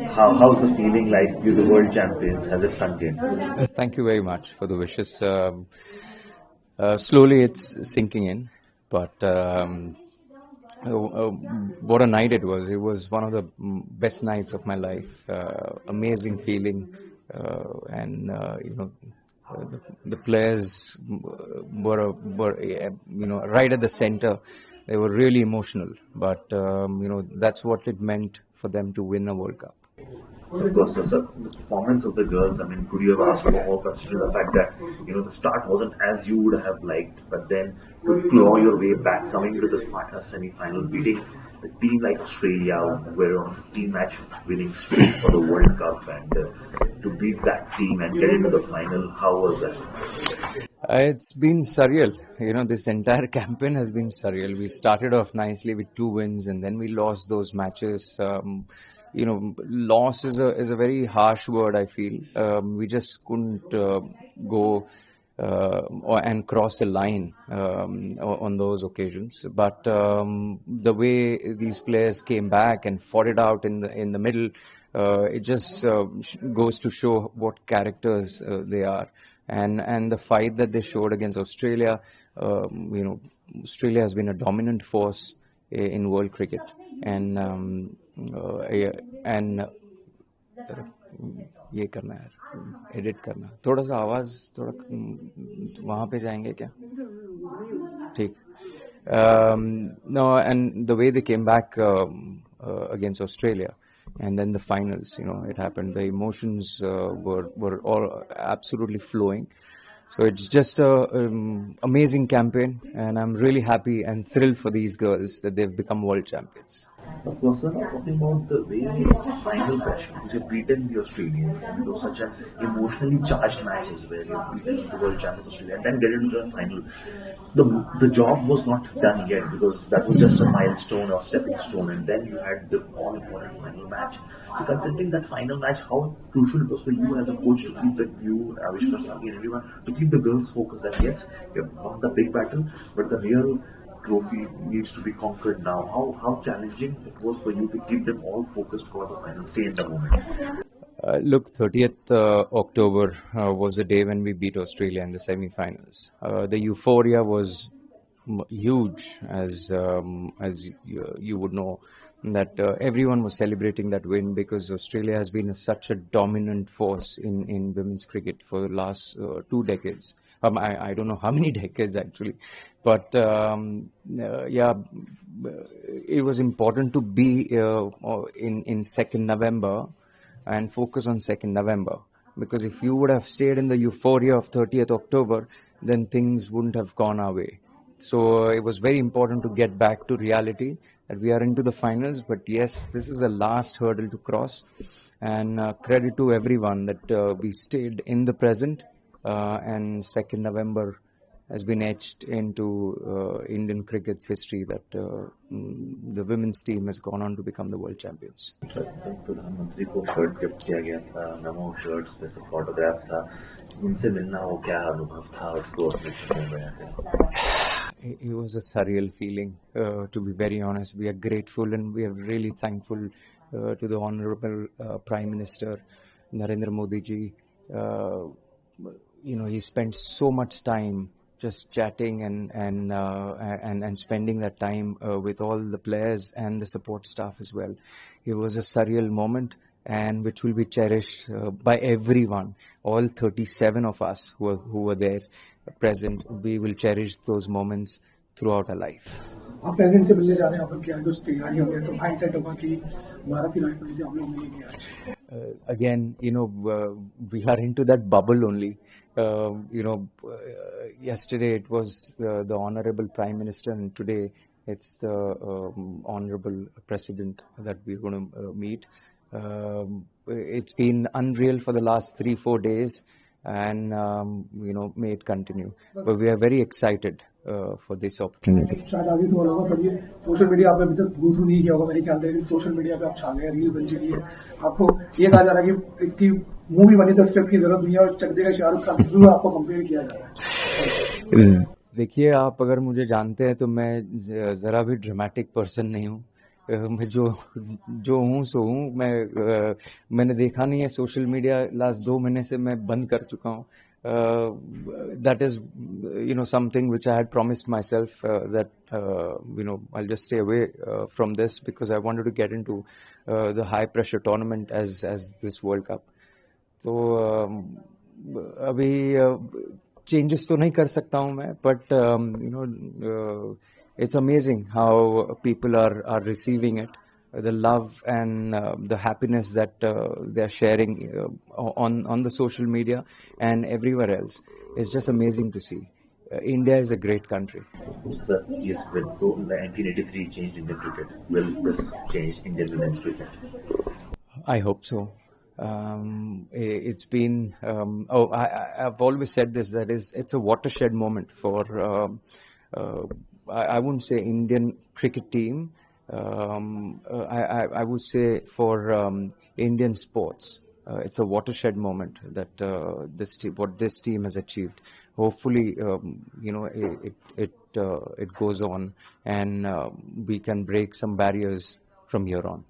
How's the feeling like? You're the world champions. Has it sunk in? Thank you very much for the wishes. Slowly it's sinking in, but what a night it was. It was one of the best nights of my life. Amazing feeling, and the players were right at the center. They were really emotional, but that's what it meant for them to win a World Cup. Of course, sir, the performance of the girls, I mean, could you have asked for more considering the fact that, the start wasn't as you would have liked, but then to claw your way back, coming to the semi-final, beating a team like Australia, were on a 15-match winning streak for the World Cup, and to beat that team and get into the final, how was that? It's been surreal. This entire campaign has been surreal. We started off nicely with 2 wins, and then we lost those matches. Loss is a very harsh word, I feel. We just couldn't go and cross the line on those occasions. But the way these players came back and fought it out in the middle, it just goes to show what characters they are. And the fight that they showed against Australia, Australia has been a dominant force in world cricket, and ये करना है, edit करना, थोड़ा सा आवाज थोड़ा वहाँ पे जाएंगे क्या? ठीक. No, and the way they came back against Australia, and then the finals, it happened. The emotions were all absolutely flowing. So it's just a amazing campaign, and I'm really happy and thrilled for these girls that they've become world champions. Of course, sir, talking about the way final pressure, which have beaten the Australians, and it was such an emotionally charged matches where you've beaten the world champions Australia and then get into the final. The job was not done yet because that was just a milestone or stepping stone, and then you had the all-important final match. So considering that final match, how crucial it was for you as a coach to keep you, Avishkar Sagi and everyone, to keep the girls focused that yes, you've won the big battle, but the real trophy needs to be conquered now. How challenging it was for you to keep them all focused for the final, stay in the moment? Look, 30th October was the day when we beat Australia in the semi-finals. The euphoria was huge, as you would know, that everyone was celebrating that win because Australia has been such a dominant force in women's cricket for the last 2 decades. I don't know how many decades actually, but it was important to be in 2nd November and focus on 2nd November, because if you would have stayed in the euphoria of 30th October, then things wouldn't have gone our way. So it was very important to get back to reality, that we are into the finals, but yes, this is the last hurdle to cross, and credit to everyone that we stayed in the present, and 2nd November has been etched into Indian cricket's history that the women's team has gone on to become the world champions. प्रधानमंत्री को shirt gift किया गया था, नमो shirts पे सब photograph था, उनसे मिलना वो क्या अनुभव था, उसको अपने में It was a surreal feeling, to be very honest. We are grateful and we are really thankful to the Honorable Prime Minister Narendra Modi ji. He spent so much time just chatting and spending that time with all the players and the support staff as well. It was a surreal moment, and which will be cherished by everyone. All 37 of us who were there present, we will cherish those moments throughout our life. आप president से मिलने जा रहे हैं, अपन क्या कुछ तैयारी हो गया, तो हाईलाइट होगा कि भारत की लाइफ में हम लोग मिलेंगे. Again, we are into that bubble only. Yesterday it was the Honorable Prime Minister, and today it's the Honorable President that we're going to meet. It's been unreal for the last 3-4 days, and may it continue. But we are very excited for this opportunity. शायद आगे तो होगा, पर ये social media पे अभी तक go through नहीं किया होगा मेरे ख्याल से, लेकिन सोशल मीडिया पे आप छा गए, रील बन चुकी है. आपको ये कहा जा रहा है कि इसकी मूवी बनी तो स्क्रिप्ट की जरूरत नहीं है, और चक देगा शाहरुख खान से आपको कंपेयर किया जा रहा है. देखिए, आप अगर मुझे जानते हैं तो मैं ज़रा भी ड्रामेटिक पर्सन नहीं हूँ. मैं जो जो हूँ सो हूँ। मैंने देखा नहीं है सोशल मीडिया, लास्ट 2 महीने से मैं बंद कर चुका हूँ। That is, something which I had promised myself, that I'll just stay away from this, because I wanted to get into the high pressure tournament as this World Cup. तो अभी changes तो नहीं कर सकता हूँ मैं, but it's amazing how people are receiving it, the love and the happiness that they are sharing on the social media and everywhere else. It's just amazing to see. India is a great country. Yes, when 1983 changed Indian cricket, will this change Indian women's cricket? I hope so. It's been. I've always said this. That is, it's a watershed moment for. I wouldn't say Indian cricket team. I would say for Indian sports. It's a watershed moment that what this team has achieved. Hopefully, it goes on, and we can break some barriers from here on.